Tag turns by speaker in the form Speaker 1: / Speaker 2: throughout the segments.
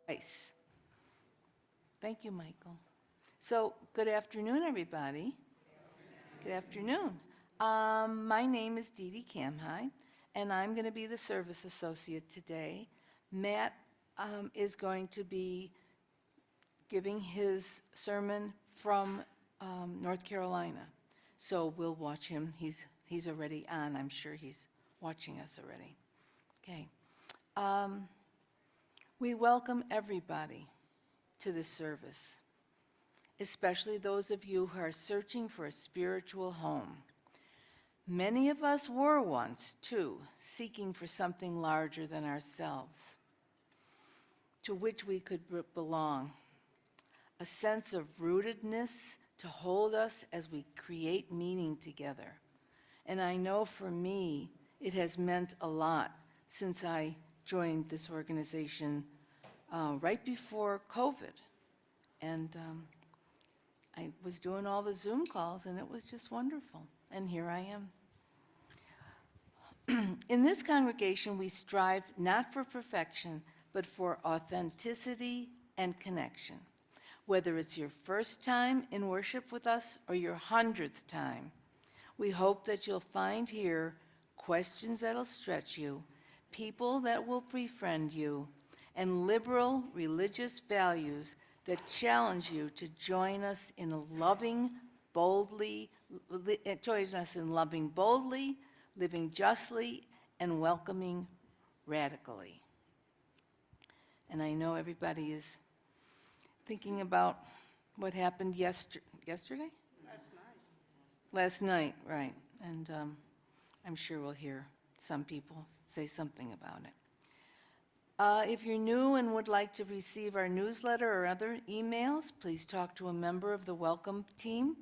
Speaker 1: Nice. Thank you, Michael. So, good afternoon, everybody. Good afternoon. My name is Dee Dee Camhi, and I'm going to be the service associate today. Matt is going to be giving his sermon from North Carolina. So we'll watch him. He's already on. I'm sure he's watching us already. Okay. We welcome everybody to this service, especially those of you who are searching for a spiritual home. Many of us were once, too, seeking for something larger than ourselves, to which we could belong, a sense of rootedness to hold us as we create meaning together. And I know for me, it has meant a lot since I joined this organization right before COVID. And I was doing all the Zoom calls, and it was just wonderful. And here I am. In this congregation, we strive not for perfection, but for authenticity and connection. Whether it's your first time in worship with us or your 100th time, we hope that you'll find here questions that'll stretch you, people that will befriend you, and liberal religious values that challenge you to join us in loving boldly, living justly, and welcoming radically. And I know everybody is thinking about what happened yesterday? Last night, right. And I'm sure we'll hear some people say something about it. If you're new and would like to receive our newsletter or other emails, please talk to a member of the welcome team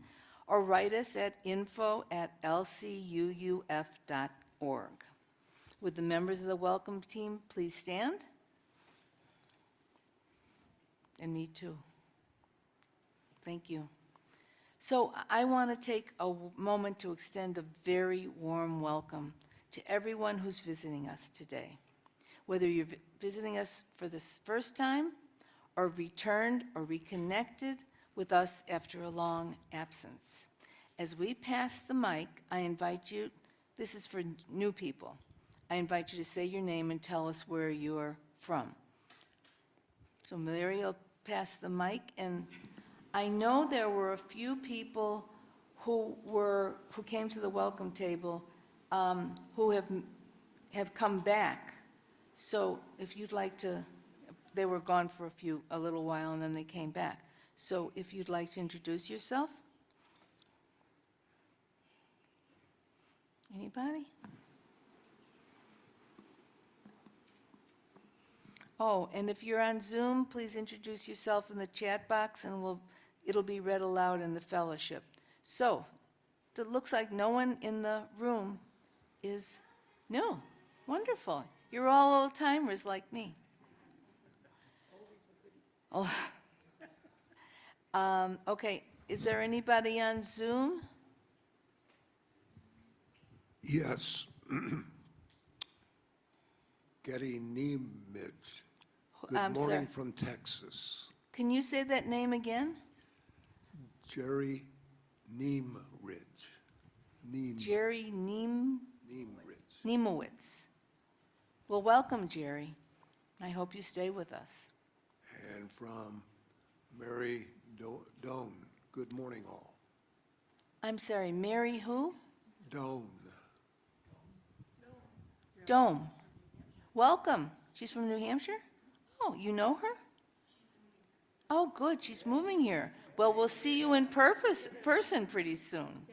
Speaker 1: or write us at info@lcuuf.org. Would the members of the welcome team please stand? And me too. Thank you. So I want to take a moment to extend a very warm welcome to everyone who's visiting us today. Whether you're visiting us for the first time or returned or reconnected with us after a long absence. As we pass the mic, I invite you, this is for new people, I invite you to say your name and tell us where you're from. So Mary will pass the mic, and I know there were a few people who came to the welcome table who have come back. So if you'd like to, they were gone for a little while and then they came back. So if you'd like to introduce yourself. Anybody? Oh, and if you're on Zoom, please introduce yourself in the chat box and it'll be read aloud in the fellowship. So, it looks like no one in the room is new. Wonderful. You're all old-timers like me. Oh. Okay, is there anybody on Zoom?
Speaker 2: Yes. Getty Niemich. Good
Speaker 1: I'm
Speaker 2: morning
Speaker 1: sorry.
Speaker 2: from Texas.
Speaker 1: Can you say that name again?
Speaker 2: Jerry Niemrich.
Speaker 1: Jerry
Speaker 2: Niemrich.
Speaker 1: Niemowitz. Well, welcome, Jerry. I hope you stay with us.
Speaker 2: And from Mary Doan. Good morning, all.
Speaker 1: I'm sorry, Mary who?
Speaker 2: Doan.
Speaker 1: Dome. Welcome. She's from New Hampshire? Oh, you know her? Oh, good. She's moving here. Well, we'll see you in person pretty soon.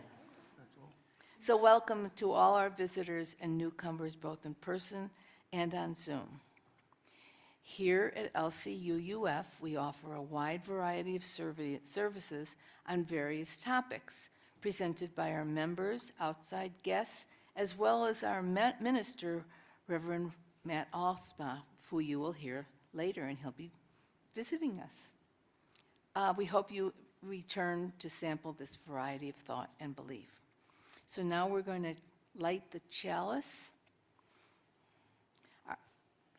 Speaker 1: So welcome to all our visitors and newcomers, both in person and on Zoom. Here at LCUUF, we offer a wide variety of services on various topics, presented by our members, outside guests, as well as our minister, Reverend Matt Alspaugh, who you will hear later, and he'll be visiting us. We hope you return to sample this variety of thought and belief. So now we're going to light the chalice.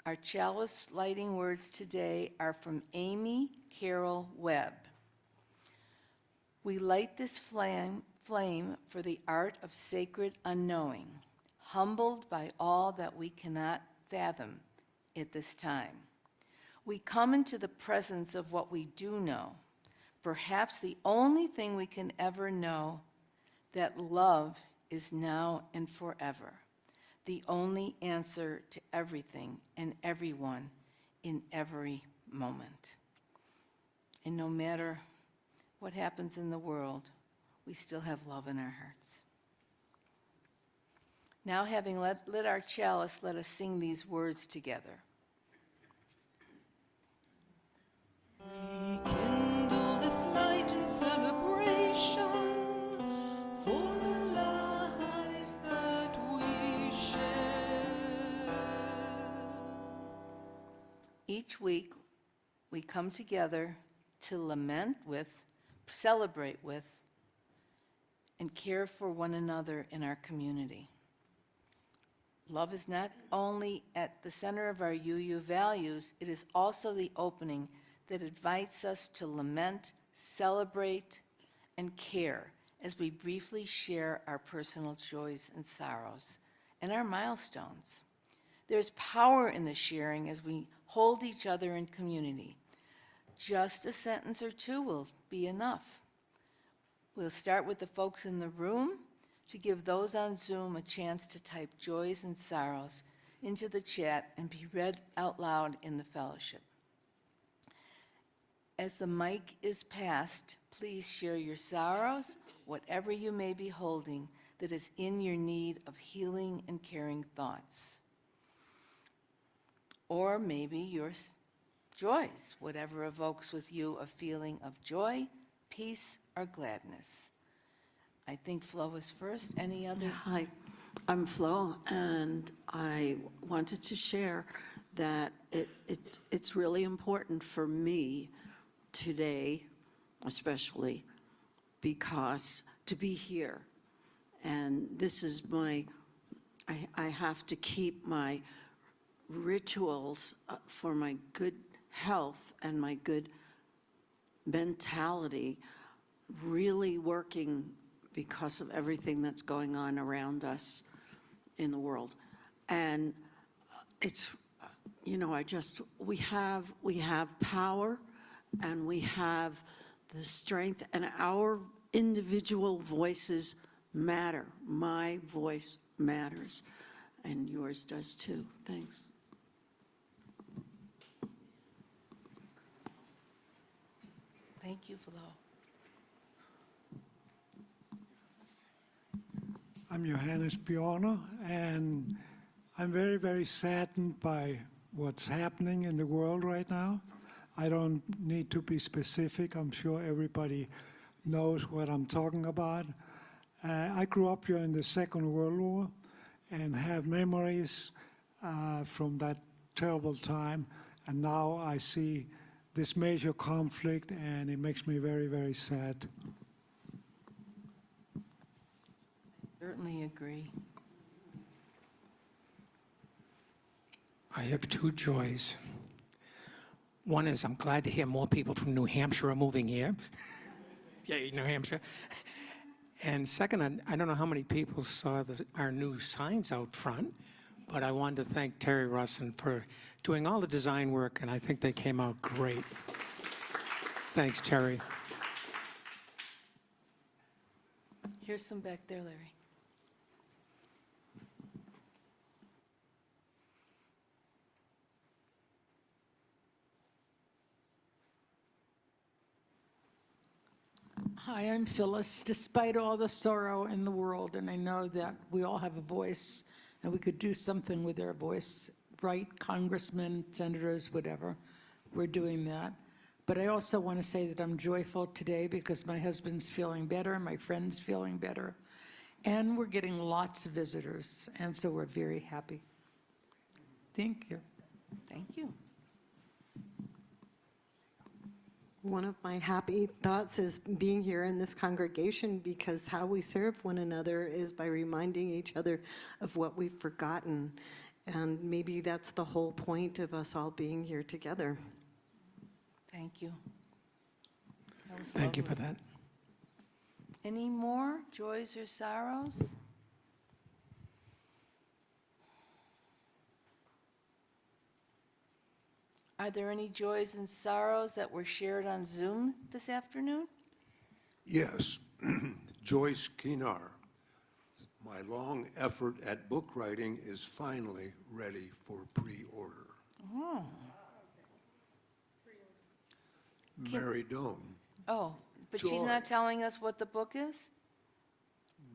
Speaker 1: Our chalice lighting words today are from Amy Carol Webb. We light this flame for the art of sacred unknowing, humbled by all that we cannot fathom at this time. We come into the presence of what we do know, perhaps the only thing we can ever know, that love is now and forever, the only answer to everything and everyone in every moment. And no matter what happens in the world, we still have love in our hearts. Now, having lit our chalice, let us sing these words together.
Speaker 3: Rekindle this light in celebration for the life that we share.
Speaker 1: Each week, we come together to lament with, celebrate with, and care for one another in our community. Love is not only at the center of our UU values, it is also the opening that invites us to lament, celebrate, and care as we briefly share our personal joys and sorrows and our milestones. There's power in the sharing as we hold each other in community. Just a sentence or two will be enough. We'll start with the folks in the room to give those on Zoom a chance to type joys and sorrows into the chat and be read out loud in the fellowship. As the mic is passed, please share your sorrows, whatever you may be holding that is in your need of healing and caring thoughts. Or maybe your joys, whatever evokes with you a feeling of joy, peace, or gladness. I think Flo was first. Any other?
Speaker 4: Hi, I'm Flo, and I wanted to share that it's really important for me today, especially, because to be here. And this is I have to keep my rituals for my good health and my good mentality really working because of everything that's going on around us in the world. And it's, we have power and we have the strength, and our individual voices matter. My voice matters, and yours does too. Thanks.
Speaker 1: Thank you, Flo.
Speaker 5: I'm Johannes Bjorner, and I'm very, very saddened by what's happening in the world right now. I don't need to be specific. I'm sure everybody knows what I'm talking about. I grew up during the Second World War and have memories from that terrible time. And now I see this major conflict, and it makes me very, very sad.
Speaker 1: Certainly agree.
Speaker 6: I have two joys. One is I'm glad to hear more people from New Hampshire are moving here. Yay, New Hampshire. And second, I don't know how many people saw our new signs out front, but I wanted to thank Terry Russin for doing all the design work, and I think they came out great. Thanks, Terry.
Speaker 1: Here's some back there, Larry.
Speaker 3: Hi, I'm Phyllis. Despite all the sorrow in the world, and I know that we all have a voice, and we could do something with our voice, right? Congressmen, senators, whatever. We're doing that. But I also want to say that I'm joyful today because my husband's feeling better, my friend's feeling better, and we're getting lots of visitors, and so we're very happy. Thank you.
Speaker 1: Thank you.
Speaker 7: One of my happy thoughts is being here in this congregation, because how we serve one another is by reminding each other of what we've forgotten. And maybe that's the whole point of us all being here together.
Speaker 1: Thank you. That was
Speaker 6: Thank you for
Speaker 1: lovely.
Speaker 6: that.
Speaker 1: Any more joys or sorrows? Are there any joys and sorrows that were shared on Zoom this afternoon?
Speaker 2: Yes, Joyce Keenar. My long effort at book writing is finally ready for pre-order.
Speaker 1: Oh,
Speaker 2: Mary Doan.
Speaker 1: oh, but she's
Speaker 2: Joy.
Speaker 1: not telling us what the book is?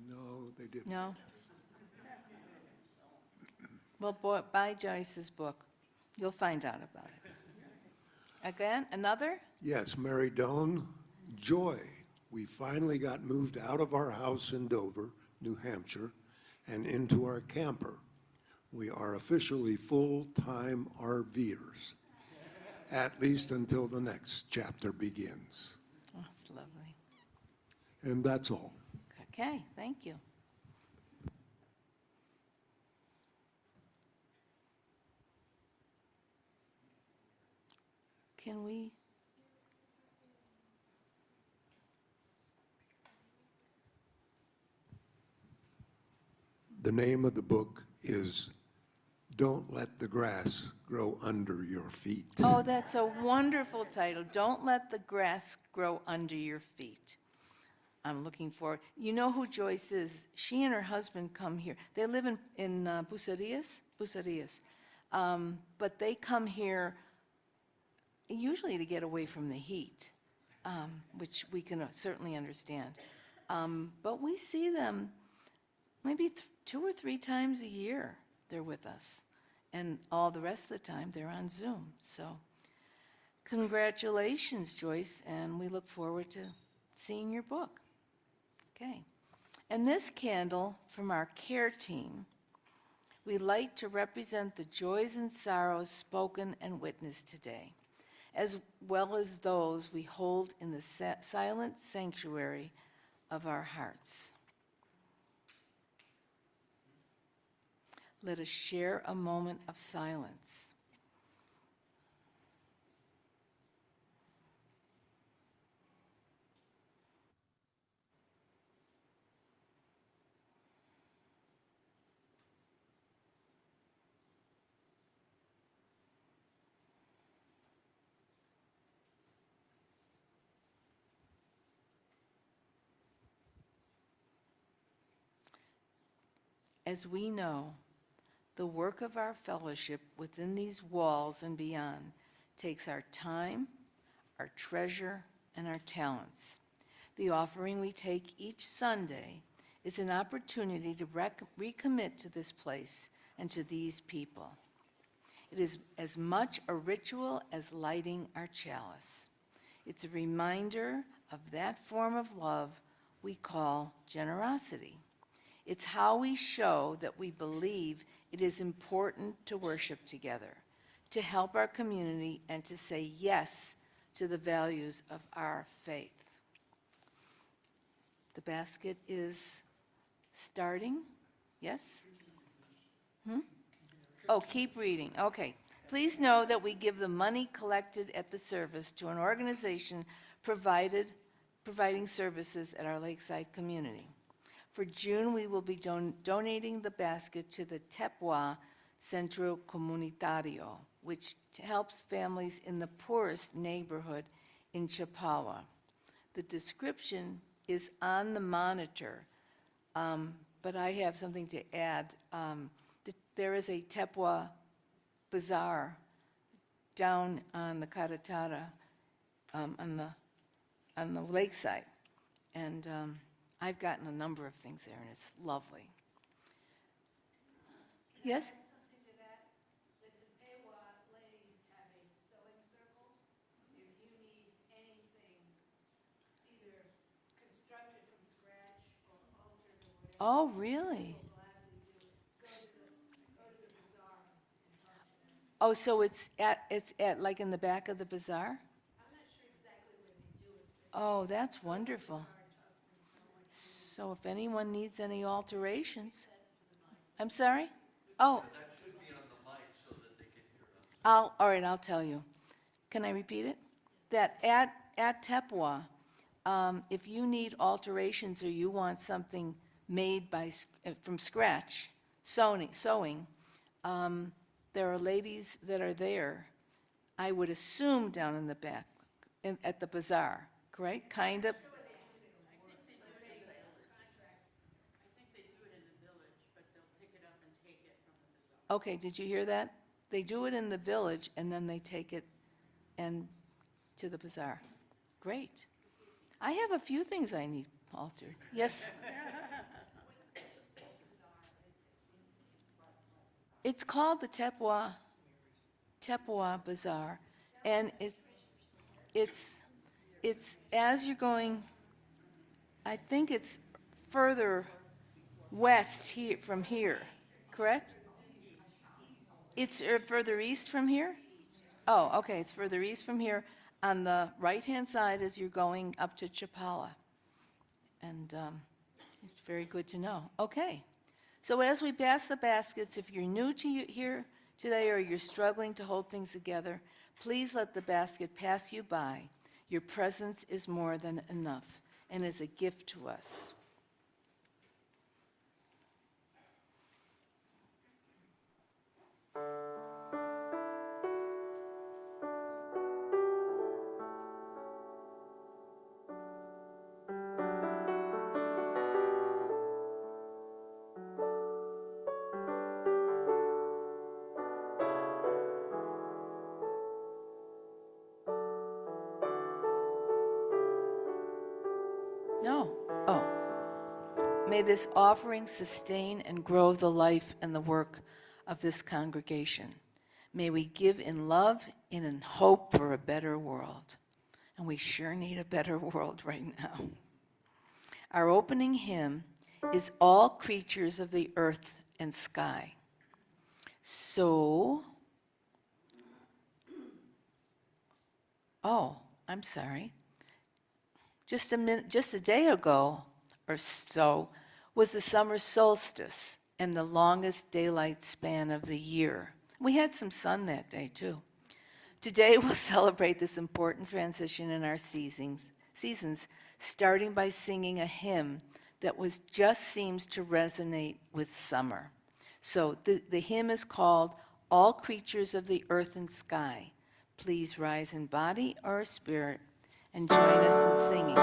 Speaker 2: No, they didn't.
Speaker 1: No? Well, buy Joyce's book. You'll find out about it. Again, another?
Speaker 2: Yes, Mary Doan, joy. We finally got moved out of our house in Dover, New Hampshire, and into our camper. We are officially full-time RVers, at least until the next chapter begins.
Speaker 1: Oh, that's lovely.
Speaker 2: And that's all.
Speaker 1: Okay, thank you. Can we?
Speaker 2: The name of the book is Don't Let the Grass Grow Under Your Feet.
Speaker 1: Oh, that's a wonderful title. Don't let the grass grow under your feet. I'm looking forward. You know who Joyce is? She and her husband come here. They live in Bucerias, but they come here usually to get away from the heat, which we can certainly understand. But we see them maybe 2 or 3 times a year. They're with us, and all the rest of the time they're on Zoom. So, congratulations, Joyce, and we look forward to seeing your book. Okay. And this candle from our care team, we light to represent the joys and sorrows spoken and witnessed today, as well as those we hold in the silent sanctuary of our hearts. Let us share a moment of silence. As we know, the work of our fellowship within these walls and beyond takes our time, our treasure, and our talents. The offering we take each Sunday is an opportunity to recommit to this place and to these people. It is as much a ritual as lighting our chalice. It's a reminder of that form of love we call generosity. It's how we show that we believe it is important to worship together, to help our community, and to say yes to the values of our faith. The basket is starting, yes? Oh, keep reading, okay. Please know that we give the money collected at the service to an organization providing services at our lakeside community. For June, we will be donating the basket to the Tepwa Centro Comunitario, which helps families in the poorest neighborhood in Chapala. The description is on the monitor, but I have something to add. There is a Tepwa bazaar down on the Karatara, on the lakeside, and I've gotten a number of things there, and it's lovely. Yes?
Speaker 8: Something to that, the Tepewa ladies have a sewing circle. If you need anything, either constructed from scratch or altered or whatever,
Speaker 1: Oh, really?
Speaker 8: they'll gladly do it. Go to the bazaar and talk to them.
Speaker 1: Oh, so it's at like in the back of the bazaar?
Speaker 8: I'm not sure exactly where they do it, but
Speaker 1: Oh, that's wonderful.
Speaker 8: talk to them so much.
Speaker 1: So if anyone needs any alterations. I'm sorry? Oh. That should be on All right, I'll tell you. Can I repeat it? That at Tepwa, if you need alterations or you want something made from scratch, sewing, there are ladies that are there, I would assume down in the back, at the bazaar, correct? Kind of? Okay, did you hear that? They do it in the village, and then they take it and to the bazaar. Great. I have a few things I need altered. Yes? It's called the Tepwa Bazaar, and it's as you're going, I think it's further west from here, correct? It's further east from here? Oh, okay, it's further east from here on the right-hand side as you're going up to Chapala. And it's very good to know. Okay. So as we pass the baskets, if you're new to here today or you're struggling to hold things together, please let the basket pass you by. Your presence is more than enough and is a gift to us. No. Oh. May this offering sustain and grow the life and the work of this congregation. May we give in love and in hope for a better world. And we sure need a better world right now. Our opening hymn is All Creatures of the Earth and Sky. So, I'm sorry. Just a day ago or so was the summer solstice and the longest daylight span of the year. We had some sun that day too. Today we'll celebrate this important transition in our seasons, starting by singing a hymn that just seems to resonate with summer. So the hymn is called All Creatures of the Earth and Sky. Please rise in body or spirit and join us in singing.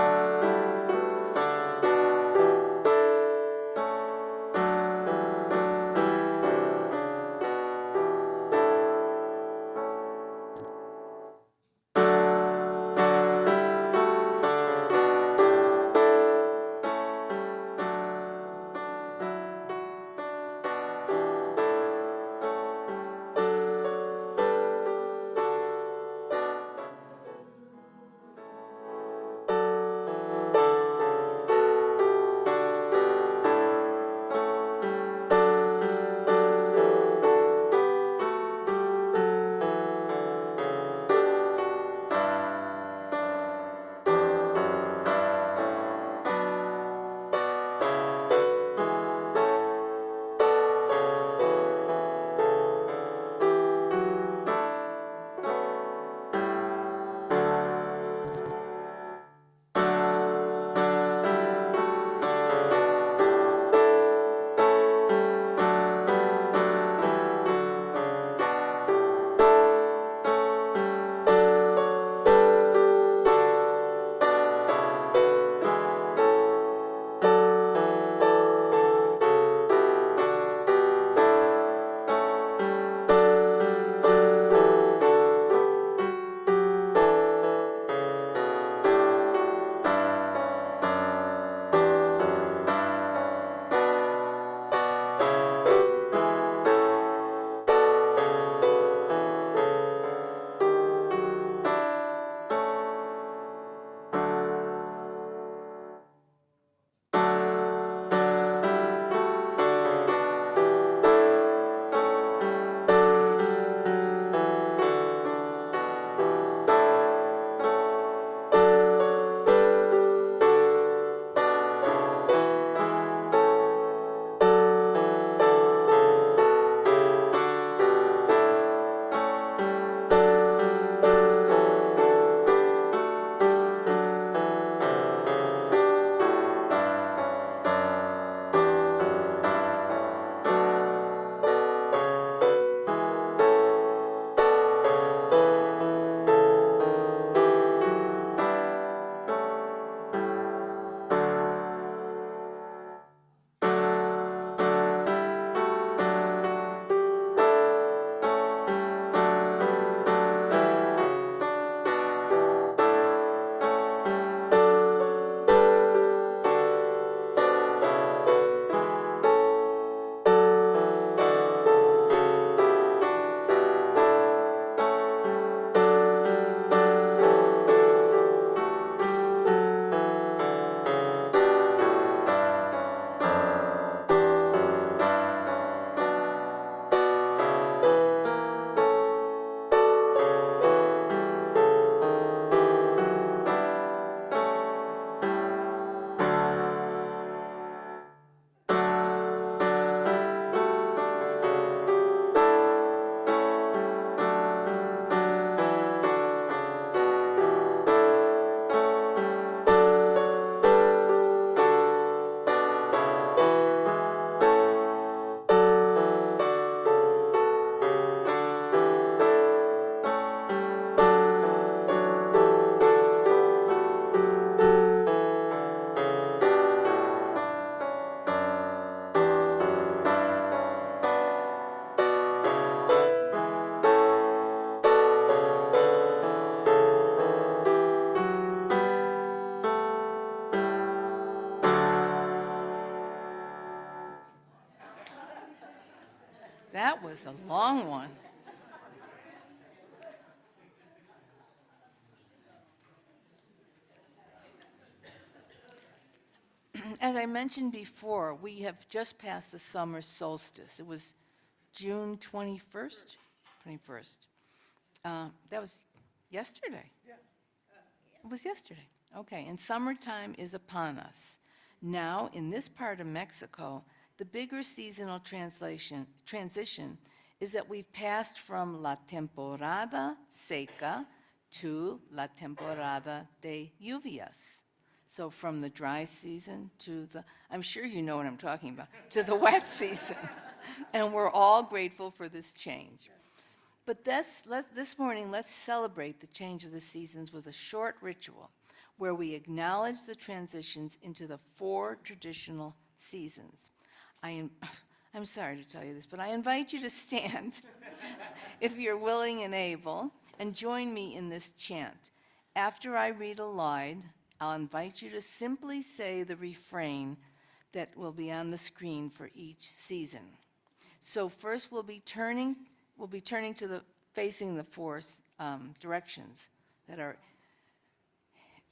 Speaker 1: was a long one. As I mentioned before, we have just passed the summer solstice. It was June 21st? 21st. That was yesterday. It was yesterday. Okay, and summertime is upon us. Now, in this part of Mexico, the bigger seasonal transition is that we've passed from la temporada seca to la temporada de lluvias. So from the dry season to the, I'm sure you know what I'm talking about, to the wet season. And we're all grateful for this change. But this morning, let's celebrate the change of the seasons with a short ritual where we acknowledge the transitions into the 4 traditional seasons. I'm sorry to tell you this, but I invite you to stand if you're willing and able and join me in this chant. After I read a line, I'll invite you to simply say the refrain that will be on the screen for each season. So first we'll be turning to the facing the 4 directions that are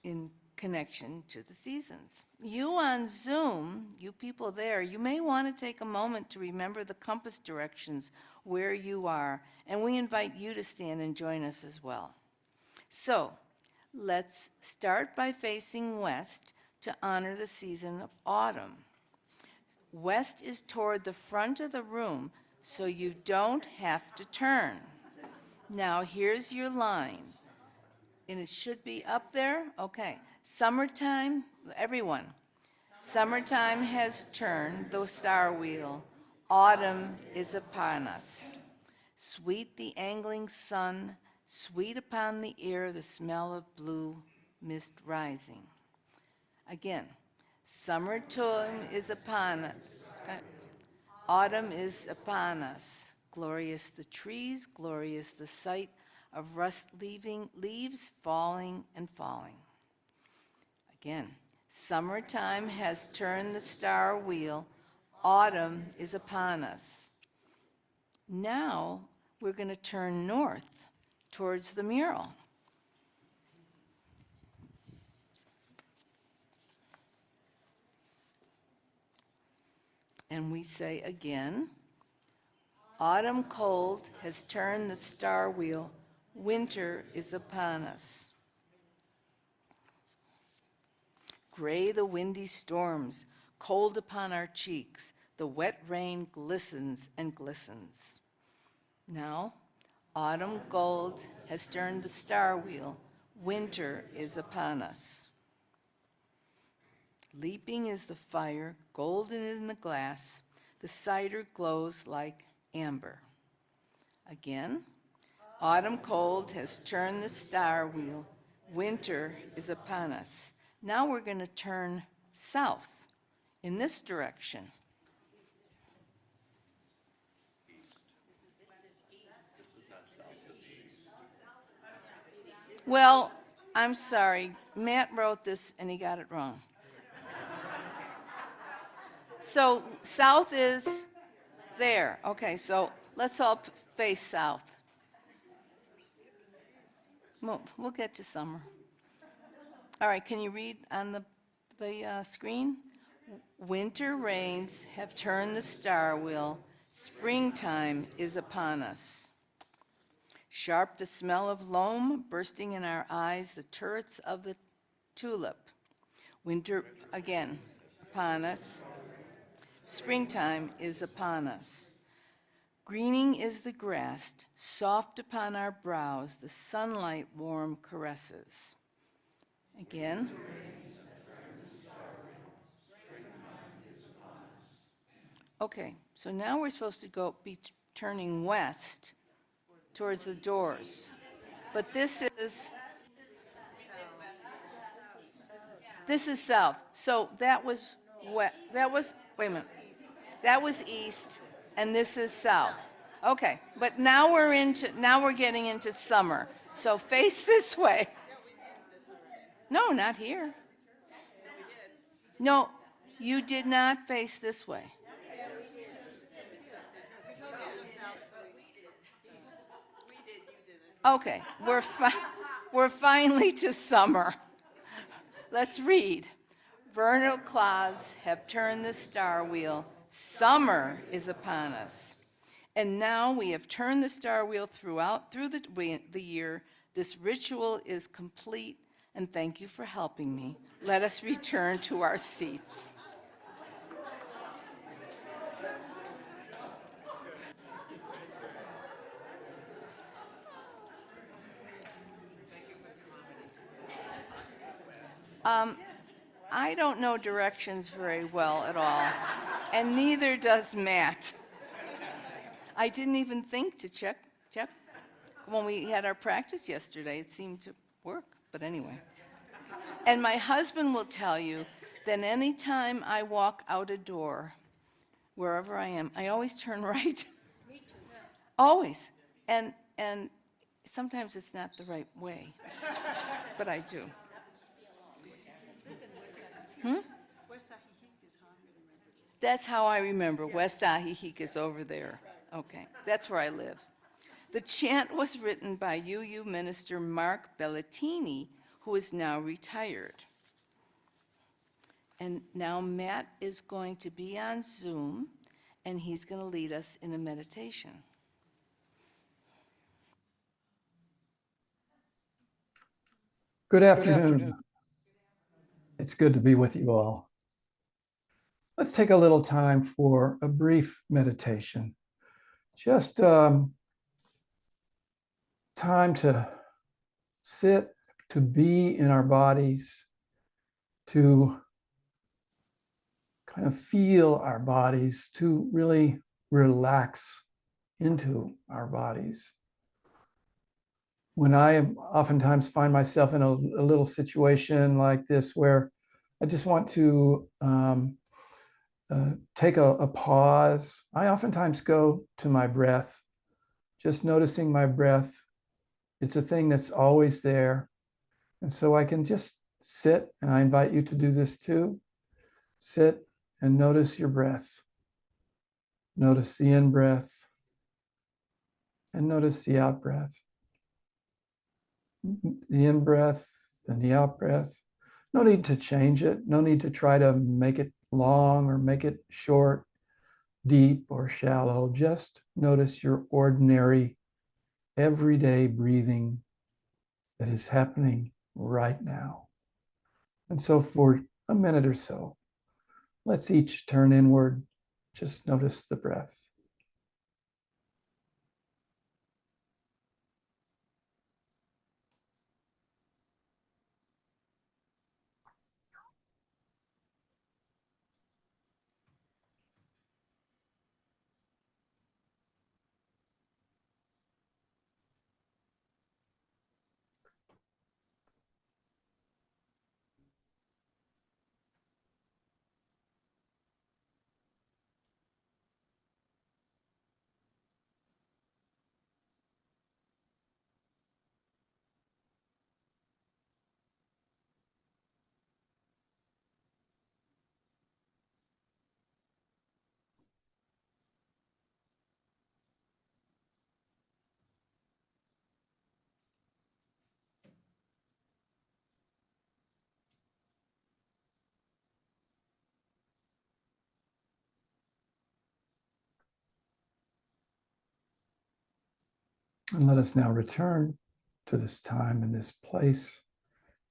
Speaker 1: in connection to the seasons. You on Zoom, you people there, you may want to take a moment to remember the compass directions where you are, and we invite you to stand and join us as well. So let's start by facing west to honor the season of autumn. West is toward the front of the room, so you don't have to turn. Now here's your line. And it should be up there? Okay. Summertime, everyone. Summertime has turned the star wheel. Autumn is upon us. Sweet the angling sun, sweet upon the ear the smell of blue mist rising. Again, summertime is upon us. Autumn is upon us. Glorious the trees, glorious the sight of rust leaving leaves falling and falling. Again, summertime has turned the star wheel. Autumn is upon us. Now we're going to turn north towards the mural. And we say again, autumn cold has turned the star wheel. Winter is upon us. Gray the windy storms, cold upon our cheeks. The wet rain glistens and glistens. Now, autumn gold has turned the star wheel. Winter is upon us. Leaping is the fire, golden in the glass. The cider glows like amber. Again, autumn cold has turned the star wheel. Winter is upon us. Now we're going to turn south in this direction. Well, I'm sorry. Matt wrote this and he got it wrong. So south is there. Okay, so let's all face south. We'll get to summer. All right, can you read on the screen? Winter rains have turned the star wheel. Springtime is upon us. Sharp the smell of loam bursting in our eyes, the turrets of the tulip. Winter, again, upon us. Springtime is upon us. Greening is the grass, soft upon our brows, the sunlight warm caresses. Again. Okay, so now we're supposed to be turning west towards the doors. But this is south. So that was wait a minute. That was east and this is south. Okay, but now we're getting into summer. So face this way. No, not here. No, you did not face this way. Okay, we're finally to summer. Let's read. Vernal clouds have turned the star wheel. Summer is upon us. And now we have turned the star wheel through the year. This ritual is complete, and thank you for helping me. Let us return to our seats. I don't know directions very well at all, and neither does Matt. I didn't even think to check. When we had our practice yesterday, it seemed to work, but anyway. And my husband will tell you that anytime I walk out a door, wherever I am, I always turn right. Me too. Always. And sometimes it's not the right way, but I do. That's how I remember. West Ahihik is over there. Okay, that's where I live. The chant was written by UU minister Mark Bellatini, who is now retired. And now Matt is going to be on Zoom, and he's going to lead us in a meditation.
Speaker 9: Good afternoon. It's good to be with you all. Let's take a little time for a brief meditation. Just time to sit, to be in our bodies, to kind of feel our bodies, to really relax into our bodies. When I oftentimes find myself in a little situation like this where I just want to take a pause, I oftentimes go to my breath, just noticing my breath. It's a thing that's always there. And so I can just sit, and I invite you to do this too. Sit and notice your breath. Notice the in-breath and notice the out-breath. The in-breath and the out-breath. No need to change it. No need to try to make it long or make it short, deep or shallow. Just notice your ordinary, everyday breathing that is happening right now. And so for a minute or so, let's each turn inward. Just notice the breath. And let us now return to this time and this place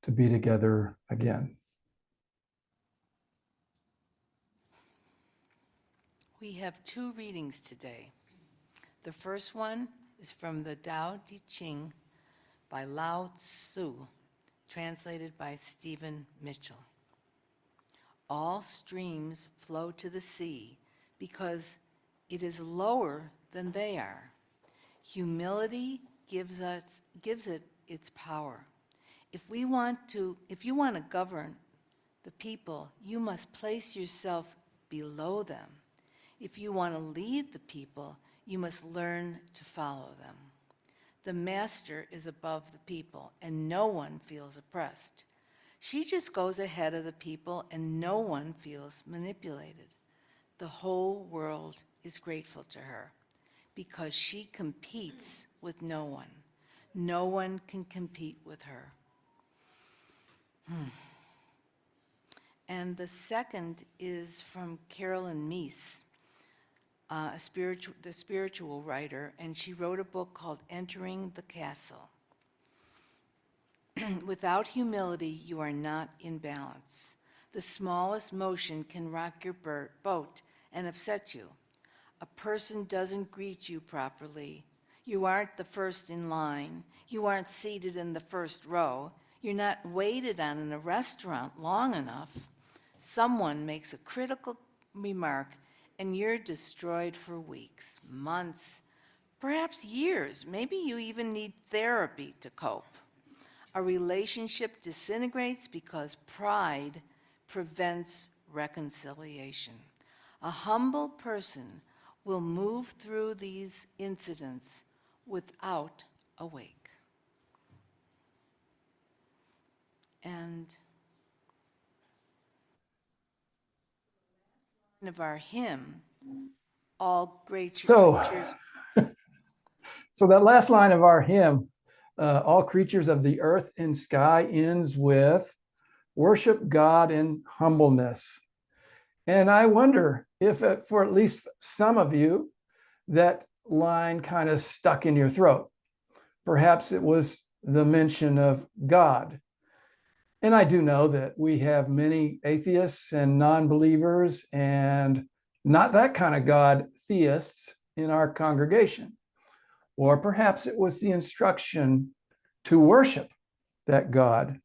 Speaker 9: to be together again.
Speaker 1: We have two readings today. The first one is from the Tao Te Ching by Lao Tzu, translated by Stephen Mitchell. All streams flow to the sea because it is lower than they are. Humility gives it its power. If you want to govern the people, you must place yourself below them. If you want to lead the people, you must learn to follow them. The master is above the people, and no one feels oppressed. She just goes ahead of the people, and no one feels manipulated. The whole world is grateful to her because she competes with no one. No one can compete with her. And the second is from Carolyn Meese, the spiritual writer, and she wrote a book called Entering the Castle. Without humility, you are not in balance. The smallest motion can rock your boat and upset you. A person doesn't greet you properly. You aren't the first in line. You aren't seated in the first row. You're not waited on in a restaurant long enough. Someone makes a critical remark and you're destroyed for weeks, months, perhaps years. Maybe you even need therapy to cope. A relationship disintegrates because pride prevents reconciliation. A humble person will move through these incidents without a wake. And of our hymn, all great creatures.
Speaker 9: So that last line of our hymn, all creatures of the earth and sky, ends with worship God in humbleness. And I wonder if for at least some of you, that line kind of stuck in your throat. Perhaps it was the mention of God. And I do know that we have many atheists and non-believers and not that kind of God theists in our congregation. Or perhaps it was the instruction to worship that God.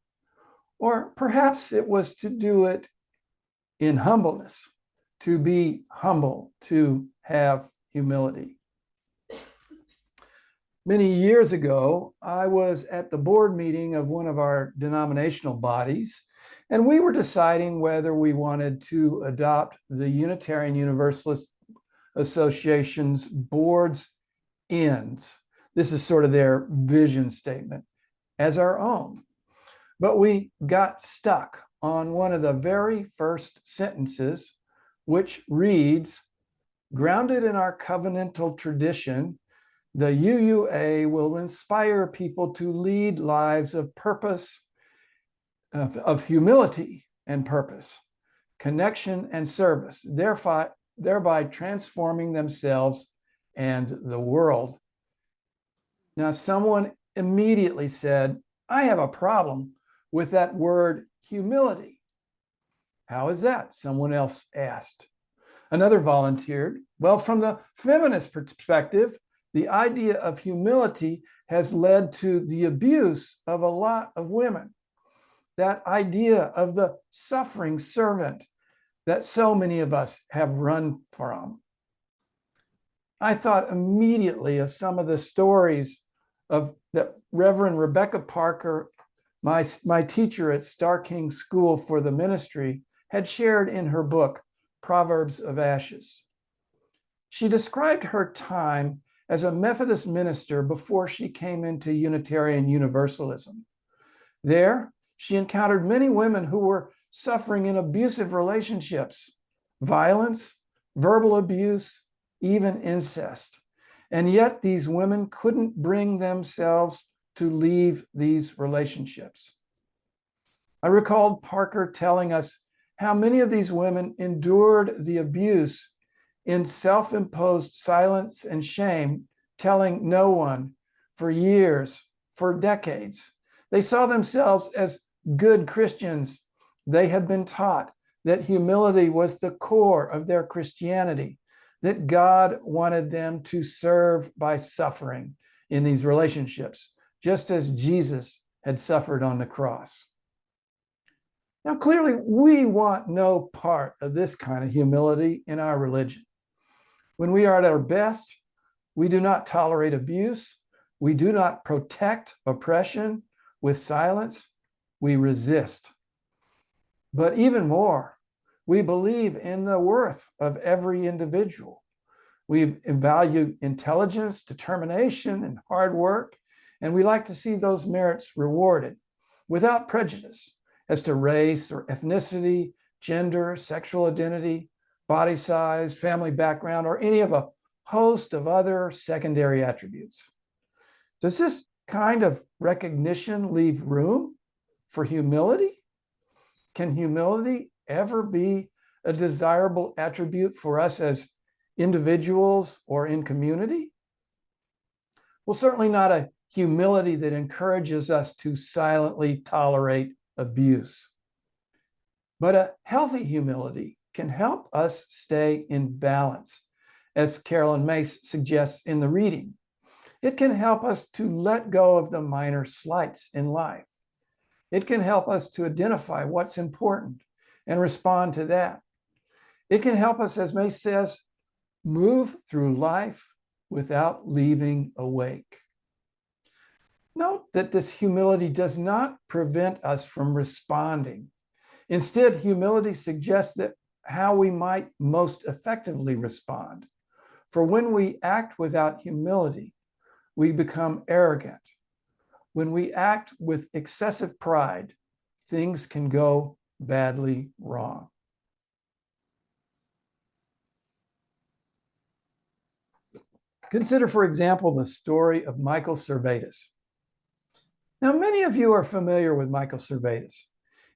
Speaker 9: Or perhaps it was to do it in humbleness, to be humble, to have humility. Many years ago, I was at the board meeting of one of our denominational bodies, and we were deciding whether we wanted to adopt the Unitarian Universalist Association's board's ends. This is sort of their vision statement as our own. But we got stuck on one of the very first sentences, which reads, grounded in our covenantal tradition, the UUA will inspire people to lead lives of purpose, of humility and purpose, connection and service, thereby transforming themselves and the world. Now, someone immediately said, I have a problem with that word humility. How is that? Someone else asked. Another volunteered, well, from the feminist perspective, the idea of humility has led to the abuse of a lot of women. That idea of the suffering servant that so many of us have run from. I thought immediately of some of the stories of that Reverend Rebecca Parker, my teacher at Star King School for the Ministry, had shared in her book, Proverbs of Ashes. She described her time as a Methodist minister before she came into Unitarian Universalism. There, she encountered many women who were suffering in abusive relationships, violence, verbal abuse, even incest. And yet these women couldn't bring themselves to leave these relationships. I recalled Parker telling us how many of these women endured the abuse in self-imposed silence and shame, telling no one for years, for decades. They saw themselves as good Christians. They had been taught that humility was the core of their Christianity, that God wanted them to serve by suffering in these relationships, just as Jesus had suffered on the cross. Now, clearly, we want no part of this kind of humility in our religion. When we are at our best, we do not tolerate abuse. We do not protect oppression with silence. We resist. But even more, we believe in the worth of every individual. We value intelligence, determination, and hard work, and we like to see those merits rewarded without prejudice as to race or ethnicity, gender, sexual identity, body size, family background, or any of a host of other secondary attributes. Does this kind of recognition leave room for humility? Can humility ever be a desirable attribute for us as individuals or in community? Well, certainly not a humility that encourages us to silently tolerate abuse. But a healthy humility can help us stay in balance, as Carolyn Mace suggests in the reading. It can help us to let go of the minor slights in life. It can help us to identify what's important and respond to that. It can help us, as Mace says, move through life without leaving a wake. Note that this humility does not prevent us from responding. Instead, humility suggests that how we might most effectively respond. For when we act without humility, we become arrogant. When we act with excessive pride, things can go badly wrong. Consider, for example, the story of Michael Servetus. Now, many of you are familiar with Michael Servetus.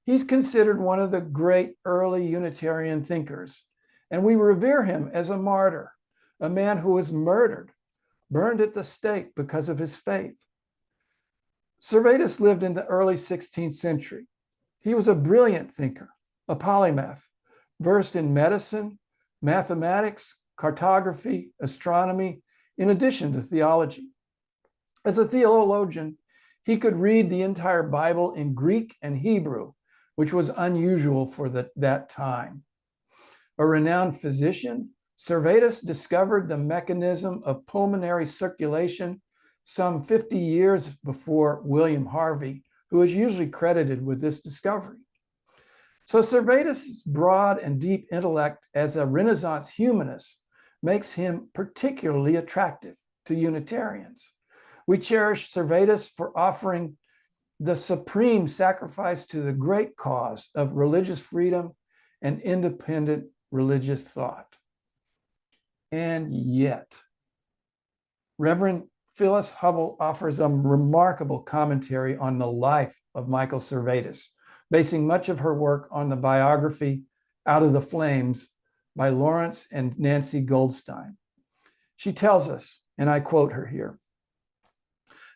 Speaker 9: He's considered one of the great early Unitarian thinkers, and we revere him as a martyr, a man who was murdered, burned at the stake because of his faith. Servetus lived in the early 16th century. He was a brilliant thinker, a polymath, versed in medicine, mathematics, cartography, astronomy, in addition to theology. As a theologian, he could read the entire Bible in Greek and Hebrew, which was unusual for that time. A renowned physician, Servetus discovered the mechanism of pulmonary circulation some 50 years before William Harvey, who is usually credited with this discovery. So Servetus' broad and deep intellect as a Renaissance humanist makes him particularly attractive to Unitarians. We cherish Servetus for offering the supreme sacrifice to the great cause of religious freedom and independent religious thought. And yet, Reverend Phyllis Hubbell offers a remarkable commentary on the life of Michael Servetus, basing much of her work on the biography Out of the Flames by Lawrence and Nancy Goldstein. She tells us, and I quote her here,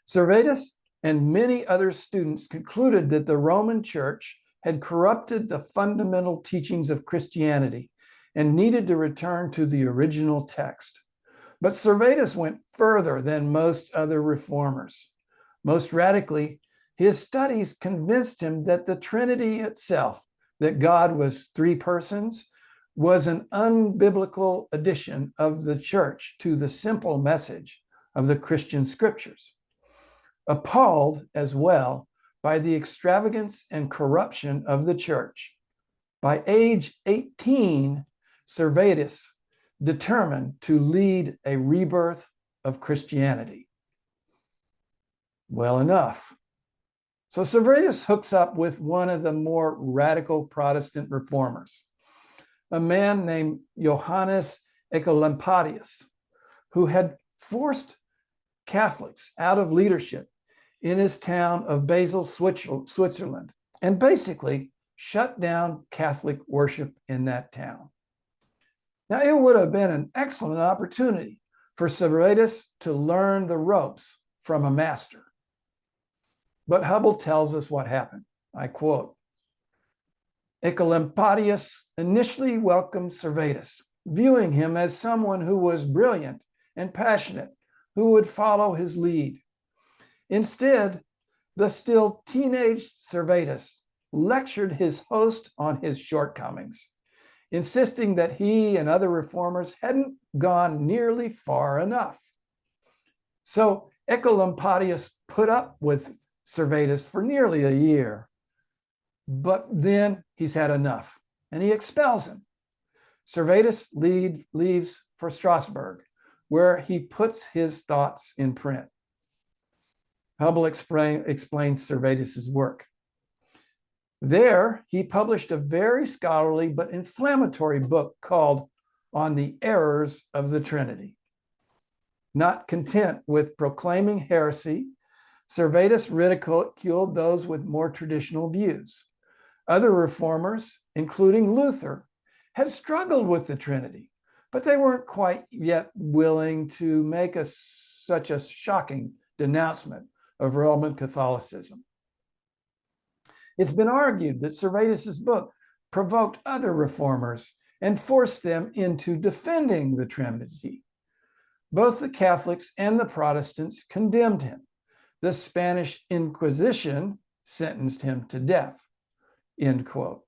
Speaker 9: Servetus and many other students concluded that the Roman Church had corrupted the fundamental teachings of Christianity and needed to return to the original text. But Servetus went further than most other reformers. Most radically, his studies convinced him that the Trinity itself, that God was three persons, was an unbiblical addition of the church to the simple message of the Christian scriptures. Appalled as well by the extravagance and corruption of the church, by age 18, Servetus determined to lead a rebirth of Christianity. Well enough. So Servetus hooks up with one of the more radical Protestant reformers, a man named Johannes Ecolampadius, who had forced Catholics out of leadership in his town of Basel, Switzerland, and basically shut down Catholic worship in that town. Now, it would have been an excellent opportunity for Servetus to learn the ropes from a master. But Hubbell tells us what happened. I quote, Ecolampadius initially welcomed Servetus, viewing him as someone who was brilliant and passionate, who would follow his lead. Instead, the still teenage Servetus lectured his host on his shortcomings, insisting that he and other reformers hadn't gone nearly far enough. So Ecolampadius put up with Servetus for nearly a year, but then he's had enough and he expels him. Servetus leaves for Strasbourg, where he puts his thoughts in print. Hubbell explains Servetus's work. There, he published a very scholarly but inflammatory book called On the Errors of the Trinity. Not content with proclaiming heresy, Servetus ridiculed those with more traditional views. Other reformers, including Luther, had struggled with the Trinity, but they weren't quite yet willing to make such a shocking denouncement of Roman Catholicism. It's been argued that Servetus's book provoked other reformers and forced them into defending the Trinity. Both the Catholics and the Protestants condemned him. The Spanish Inquisition sentenced him to death, end quote.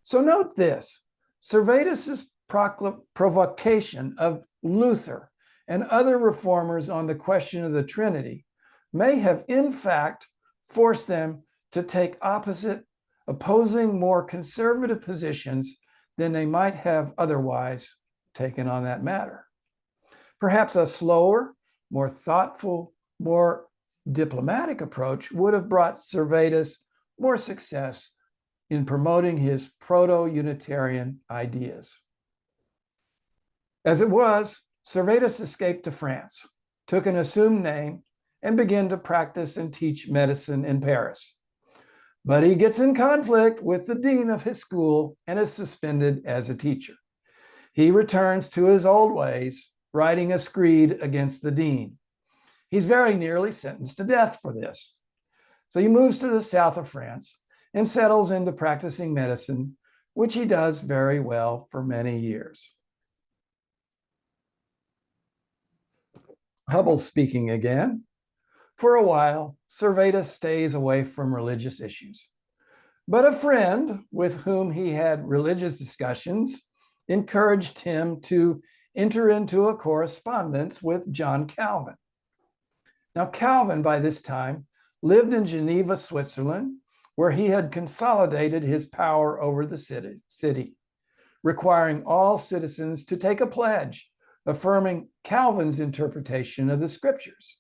Speaker 9: So note this, Servetus's provocation of Luther and other reformers on the question of the Trinity may have in fact forced them to take opposing, more conservative positions than they might have otherwise taken on that matter. Perhaps a slower, more thoughtful, more diplomatic approach would have brought Servetus more success in promoting his proto-Unitarian ideas. As it was, Servetus escaped to France, took an assumed name, and began to practice and teach medicine in Paris. But he gets in conflict with the dean of his school and is suspended as a teacher. He returns to his old ways, writing a screed against the dean. He's very nearly sentenced to death for this. So he moves to the south of France and settles into practicing medicine, which he does very well for many years. Hubble speaking again. For a while, Servetus stays away from religious issues. But a friend with whom he had religious discussions encouraged him to enter into a correspondence with John Calvin. Now, Calvin, by this time, lived in Geneva, Switzerland, where he had consolidated his power over the city, requiring all citizens to take a pledge affirming Calvin's interpretation of the scriptures.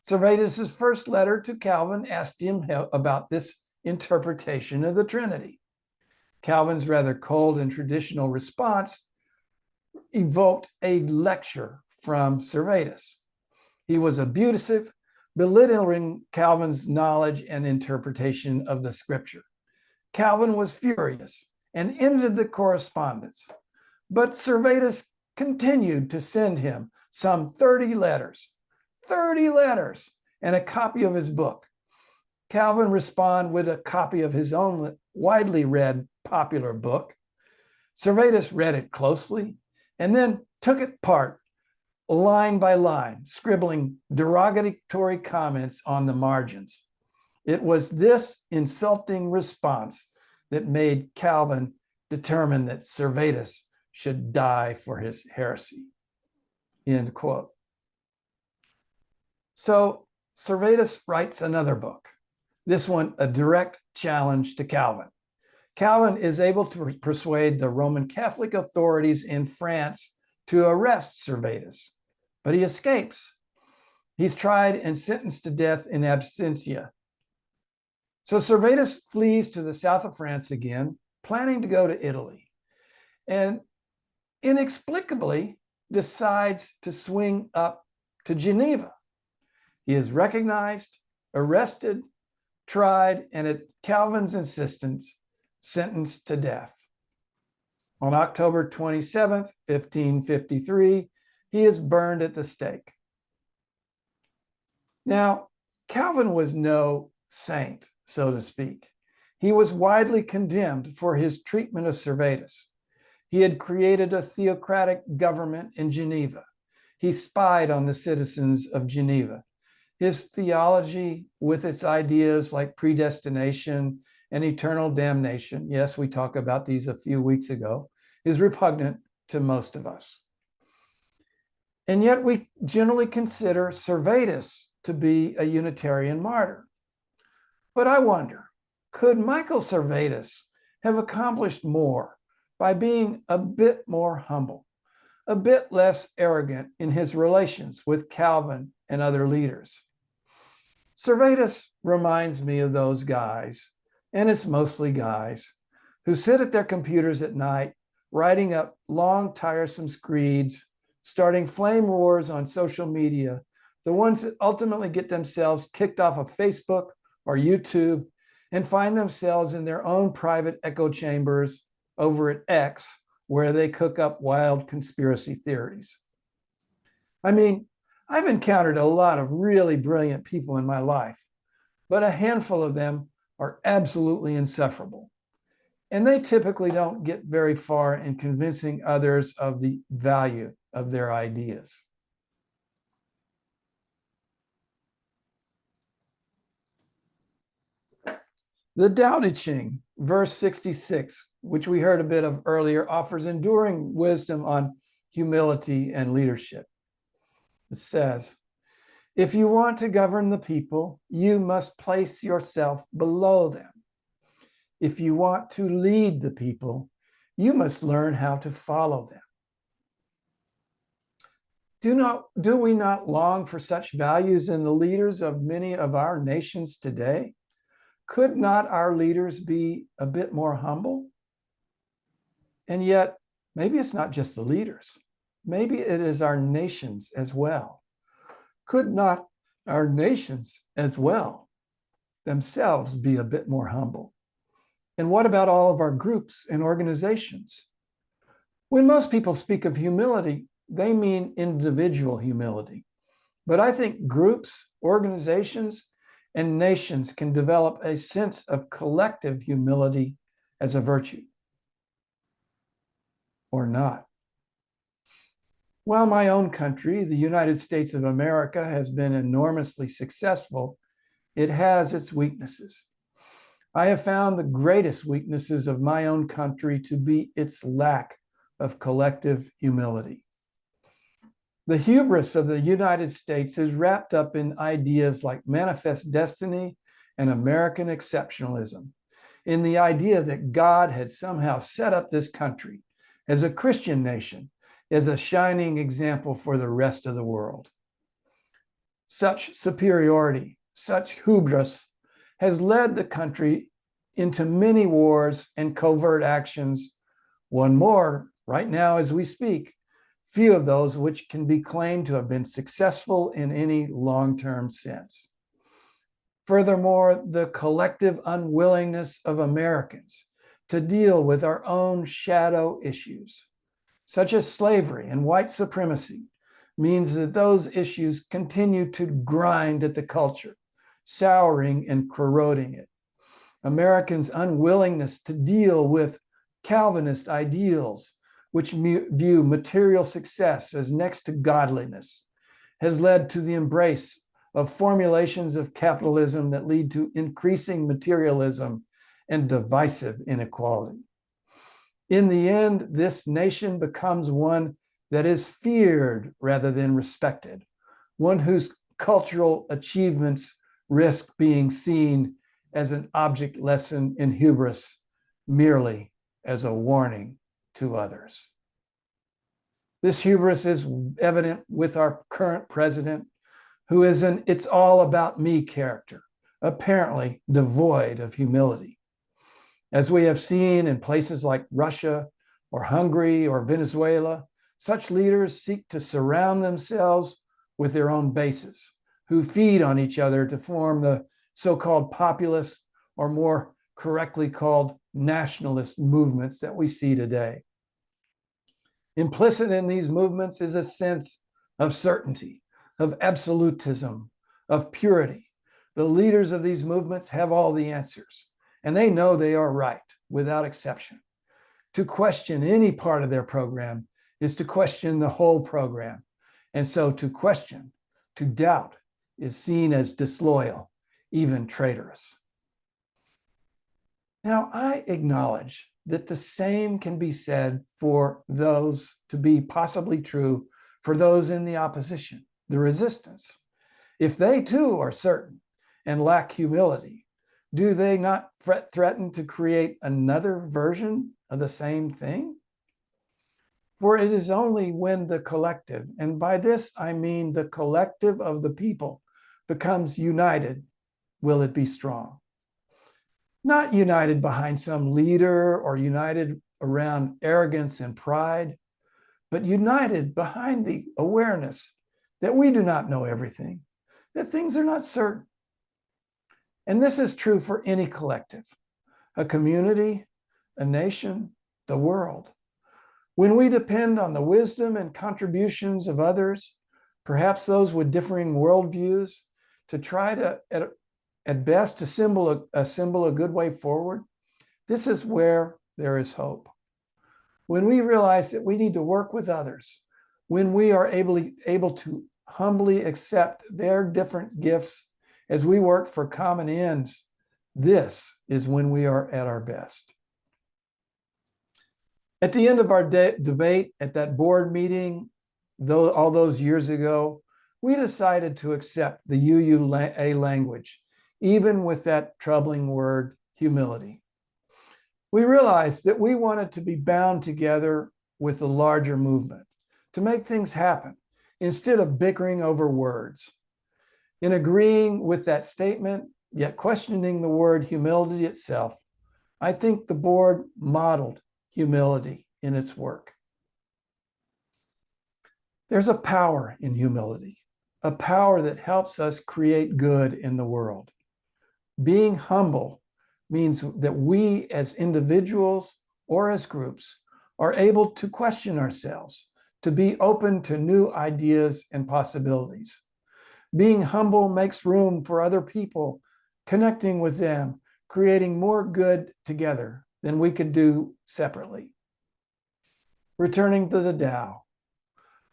Speaker 9: Servetus's first letter to Calvin asked him about this interpretation of the Trinity. Calvin's rather cold and traditional response evoked a lecture from Servetus. He was abusive, belittling Calvin's knowledge and interpretation of the scripture. Calvin was furious and ended the correspondence, but Servetus continued to send him some 30 letters, and a copy of his book. Calvin responded with a copy of his own widely read popular book. Servetus read it closely and then took it apart line by line, scribbling derogatory comments on the margins. It was this insulting response that made Calvin determine that Servetus should die for his heresy, end quote. So Servetus writes another book, this one a direct challenge to Calvin. Calvin is able to persuade the Roman Catholic authorities in France to arrest Servetus, but he escapes. He's tried and sentenced to death in absentia. So Servetus flees to the south of France again, planning to go to Italy, and inexplicably decides to swing up to Geneva. He is recognized, arrested, tried, and at Calvin's insistence, sentenced to death. On October 27th, 1553, he is burned at the stake. Now, Calvin was no saint, so to speak. He was widely condemned for his treatment of Servetus. He had created a theocratic government in Geneva. He spied on the citizens of Geneva. His theology, with its ideas like predestination and eternal damnation, yes, we talked about these a few weeks ago, is repugnant to most of us. And yet we generally consider Servetus to be a Unitarian martyr. But I wonder, could Michael Servetus have accomplished more by being a bit more humble, a bit less arrogant in his relations with Calvin and other leaders? Servetus reminds me of those guys, and it's mostly guys, who sit at their computers at night, writing up long, tiresome screeds, starting flame wars on social media, the ones that ultimately get themselves kicked off of Facebook or YouTube and find themselves in their own private echo chambers over at X, where they cook up wild conspiracy theories. I mean, I've encountered a lot of really brilliant people in my life, but a handful of them are absolutely insufferable. And they typically don't get very far in convincing others of the value of their ideas. The Tao Te Ching, verse 66, which we heard a bit of earlier, offers enduring wisdom on humility and leadership. It says, if you want to govern the people, you must place yourself below them. If you want to lead the people, you must learn how to follow them. Do we not long for such values in the leaders of many of our nations today? Could not our leaders be a bit more humble? And yet, maybe it's not just the leaders. Maybe it is our nations as well. Could not our nations as well themselves be a bit more humble? And what about all of our groups and organizations? When most people speak of humility, they mean individual humility. But I think groups, organizations, and nations can develop a sense of collective humility as a virtue. Or not. While my own country, the United States of America, has been enormously successful, it has its weaknesses. I have found the greatest weaknesses of my own country to be its lack of collective humility. The hubris of the United States is wrapped up in ideas like manifest destiny and American exceptionalism, in the idea that God had somehow set up this country as a Christian nation, as a shining example for the rest of the world. Such superiority, such hubris, has led the country into many wars and covert actions, one more right now as we speak, few of those which can be claimed to have been successful in any long-term sense. Furthermore, the collective unwillingness of Americans to deal with our own shadow issues, such as slavery and white supremacy, means that those issues continue to grind at the culture, souring and corroding it. Americans' unwillingness to deal with Calvinist ideals, which view material success as next to godliness, has led to the embrace of formulations of capitalism that lead to increasing materialism and divisive inequality. In the end, this nation becomes one that is feared rather than respected, one whose cultural achievements risk being seen as an object lesson in hubris, merely as a warning to others. This hubris is evident with our current president, who is an "it's all about me" character, apparently devoid of humility. As we have seen in places like Russia or Hungary or Venezuela, such leaders seek to surround themselves with their own bases, who feed on each other to form the so-called populist, or more correctly called nationalist movements that we see today. Implicit in these movements is a sense of certainty, of absolutism, of purity. The leaders of these movements have all the answers, and they know they are right without exception. To question any part of their program is to question the whole program. And so to question, to doubt, is seen as disloyal, even traitorous. Now, I acknowledge that the same can be said for those, to be possibly true for those in the opposition, the resistance. If they too are certain and lack humility, do they not threaten to create another version of the same thing? For it is only when the collective, and by this I mean the collective of the people, becomes united, will it be strong. Not united behind some leader or united around arrogance and pride, but united behind the awareness that we do not know everything, that things are not certain. And this is true for any collective, a community, a nation, the world. When we depend on the wisdom and contributions of others, perhaps those with differing worldviews, to try to, at best, assemble a good way forward, this is where there is hope. When we realize that we need to work with others, when we are able to humbly accept their different gifts as we work for common ends, this is when we are at our best. At the end of our debate at that board meeting, all those years ago, we decided to accept the UUA language, even with that troubling word, humility. We realized that we wanted to be bound together with the larger movement, to make things happen, instead of bickering over words. In agreeing with that statement, yet questioning the word humility itself, I think the board modeled humility in its work. There's a power in humility, a power that helps us create good in the world. Being humble means that we as individuals or as groups are able to question ourselves, to be open to new ideas and possibilities. Being humble makes room for other people, connecting with them, creating more good together than we could do separately. Returning to the Tao,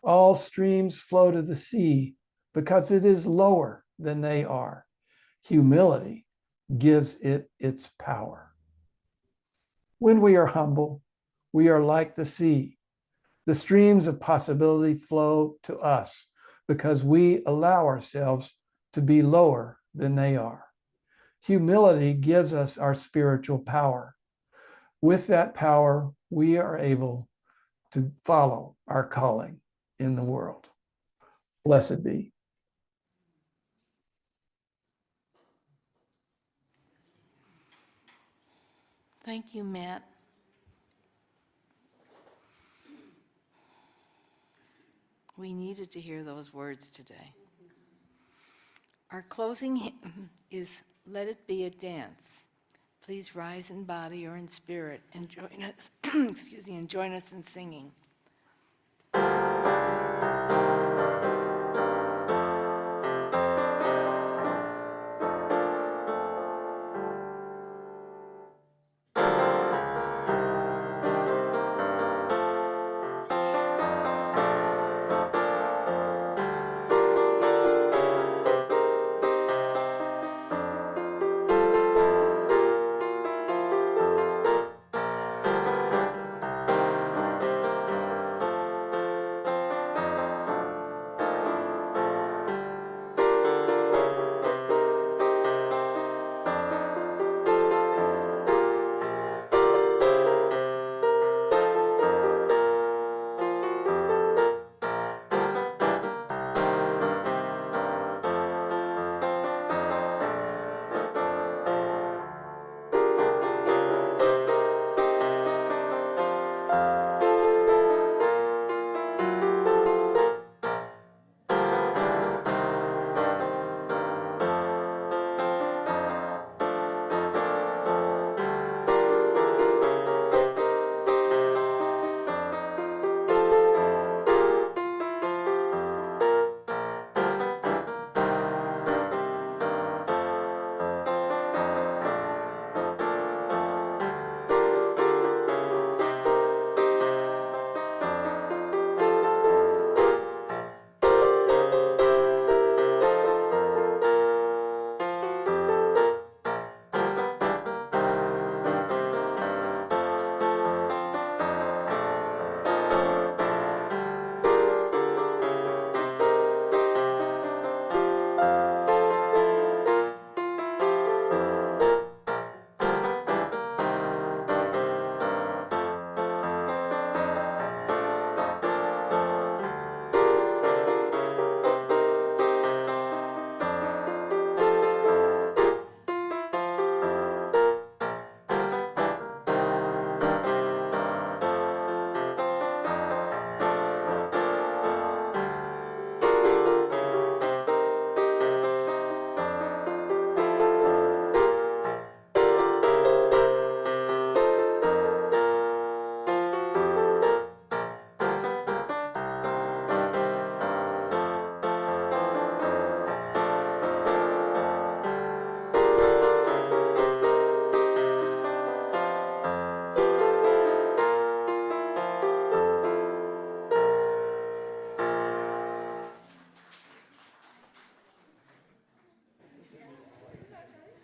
Speaker 9: all streams flow to the sea because it is lower than they are. Humility gives it its power. When we are humble, we are like the sea. The streams of possibility flow to us because we allow ourselves to be lower than they are. Humility gives us our spiritual power. With that power, we are able to follow our calling in the world. Blessed be.
Speaker 1: Thank you, Matt. We needed to hear those words today. Our closing hymn is Let It Be a Dance. Please rise in body or in spirit and join us, and join us in singing.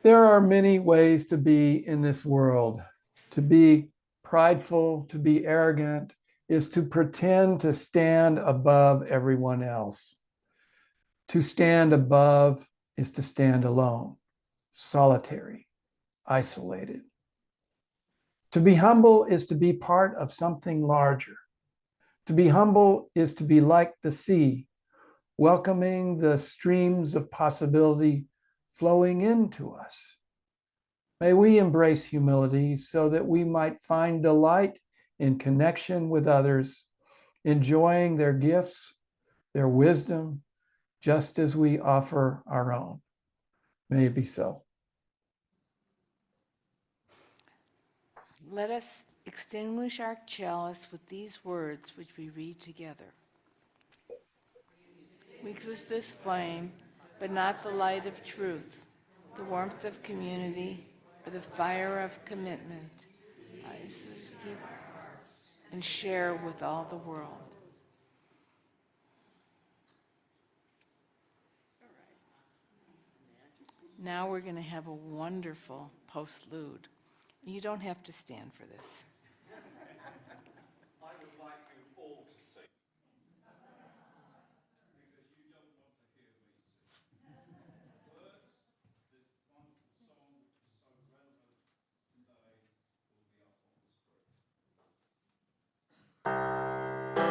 Speaker 9: There are many ways to be in this world. To be prideful, to be arrogant, is to pretend to stand above everyone else. To stand above is to stand alone, solitary, isolated. To be humble is to be part of something larger. To be humble is to be like the sea, welcoming the streams of possibility flowing into us. May we embrace humility so that we might find delight in connection with others, enjoying their gifts, their wisdom, just as we offer our own. May it be so.
Speaker 1: Let us extinguish our chalice with these words which we read together. We extinguish this flame, but not the light of truth, the warmth of community, or the fire of commitment, and share with all the world. Now we're going to have a wonderful postlude. You don't have to stand for this.
Speaker 10: I would like you all to sing. Because you don't want to hear me sing. Words, this wonderful song which is so relevant today, will be up on the screen.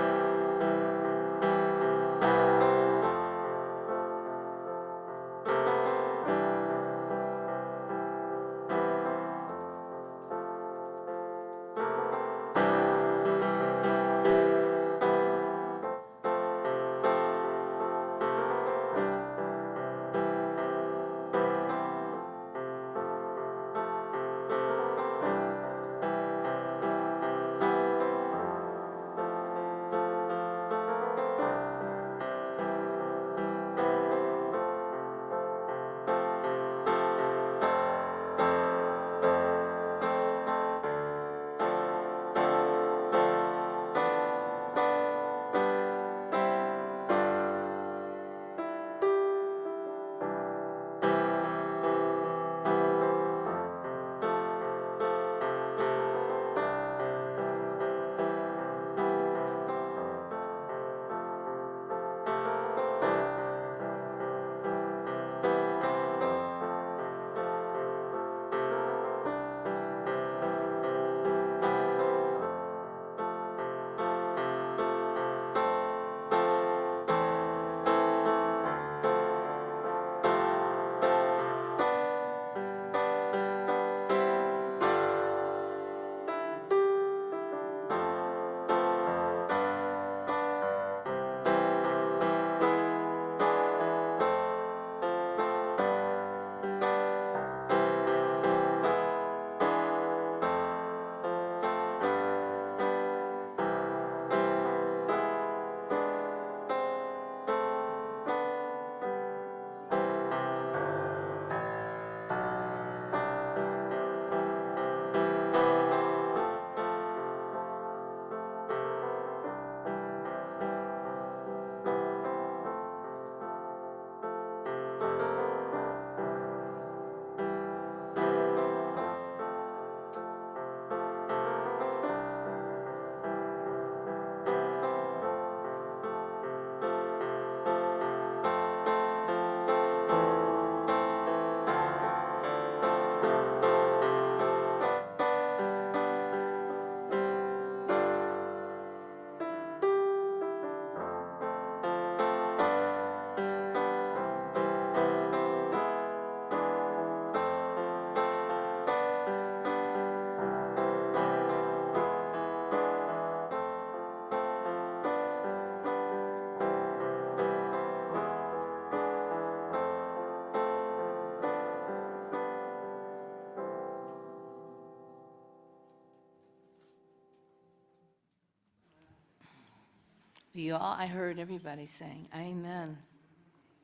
Speaker 1: I heard everybody saying, Amen.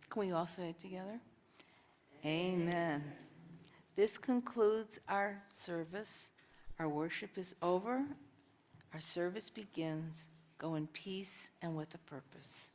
Speaker 1: Can we all say it together? Amen. This concludes our service. Our worship is over. Our service begins. Go in peace and with a purpose.